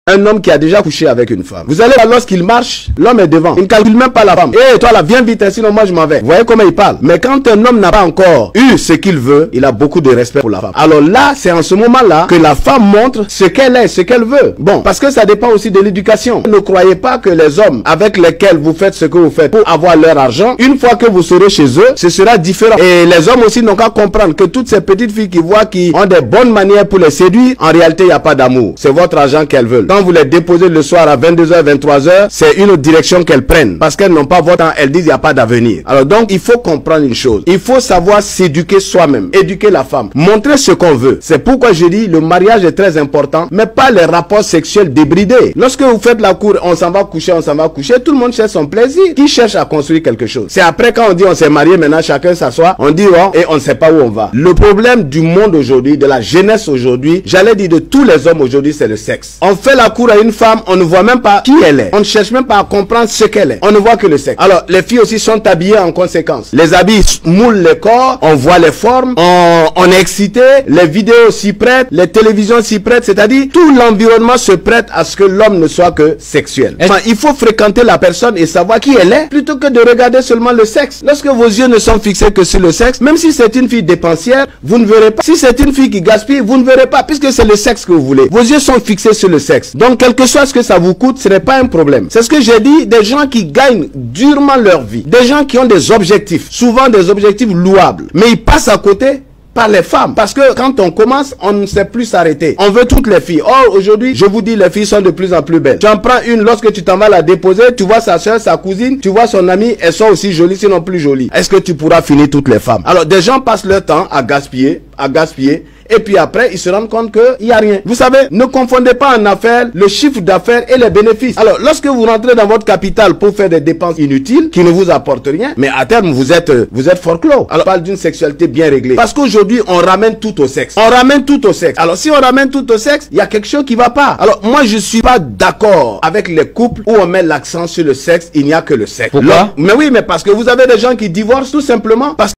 Un homme qui a déjà couché avec une femme. Vous allez voir, lorsqu'il marche, l'homme est devant. Il ne calcule même pas la femme. Eh, toi là, viens vite, sinon moi je m'en vais. Vous voyez comment il parle? Mais quand un homme n'a pas encore eu ce qu'il veut, il a beaucoup de respect pour la femme. Alors là, c'est en ce moment-là que la femme montre ce qu'elle est, ce qu'elle veut. Bon, parce que ça dépend aussi de l'éducation. Ne croyez pas que les hommes avec lesquels vous faites ce que vous faites pour avoir leur argent, une fois que vous serez chez eux, ce sera différent. Et les hommes aussi n'ont qu'à comprendre que toutes ces petites filles qui voient qui ont des bonnes manières pour les séduire, en réalité, il n'y a pas d'amour. C'est votre argent qu'elles veulent. Quand vous les déposez le soir à 22h, 23h, c'est une autre direction qu'elles prennent. Parce qu'elles n'ont pas votre temps, elles disent il n'y a pas d'avenir. Alors donc, il faut comprendre une chose. Il faut savoir s'éduquer soi-même. Éduquer la femme. Montrer ce qu'on veut. C'est pourquoi je dis, le mariage est très important, mais pas les rapports sexuels débridés. Lorsque vous faites la cour, on s'en va coucher, tout le monde cherche son plaisir. Qui cherche à construire quelque chose? C'est après quand on dit on s'est marié, maintenant chacun s'assoit, on dit oh, et on ne sait pas où on va. Le problème du monde aujourd'hui, de la jeunesse aujourd'hui, j'allais dire de tous les hommes aujourd'hui, c'est le sexe. On fait la cour à une femme, on ne voit même pas qui elle est. On ne cherche même pas à comprendre ce qu'elle est. On ne voit que le sexe. Alors, les filles aussi sont habillées en conséquence. Les habits moulent les corps, on voit les formes, on est excité, les vidéos s'y prêtent, les télévisions s'y prêtent, c'est-à-dire tout l'environnement se prête à ce que l'homme ne soit que sexuel. Enfin, il faut fréquenter la personne et savoir qui elle est, plutôt que de regarder seulement le sexe. Lorsque vos yeux ne sont fixés que sur le sexe, même si c'est une fille dépensière, vous ne verrez pas. Si c'est une fille qui gaspille, vous ne verrez pas, puisque c'est le sexe que vous voulez. Vos yeux sont fixés sur le sexe. Donc, quel que soit ce que ça vous coûte, ce n'est pas un problème. C'est ce que j'ai dit, des gens qui gagnent durement leur vie, des gens qui ont des objectifs, souvent des objectifs louables, mais ils passent à côté par les femmes. Parce que quand on commence, on ne sait plus s'arrêter. On veut toutes les filles. Or, aujourd'hui, je vous dis, les filles sont de plus en plus belles. Tu en prends une, lorsque tu t'en vas la déposer, tu vois sa soeur, sa cousine, tu vois son amie, elles sont aussi jolies, sinon plus jolies. Est-ce que tu pourras finir toutes les femmes? Alors, des gens passent leur temps à gaspiller, et puis après, ils se rendent compte qu'il n'y a rien. Vous savez, ne confondez pas en affaires le chiffre d'affaires et les bénéfices. Alors, lorsque vous rentrez dans votre capital pour faire des dépenses inutiles qui ne vous apportent rien, mais à terme, vous êtes forclos. Alors, on parle d'une sexualité bien réglée. Parce qu'aujourd'hui, on ramène tout au sexe. On ramène tout au sexe. Alors, si on ramène tout au sexe, il y a quelque chose qui ne va pas. Alors, moi, je ne suis pas d'accord avec les couples où on met l'accent sur le sexe, il n'y a que le sexe. Pourquoi? Mais oui, mais parce que vous avez des gens qui divorcent tout simplement parce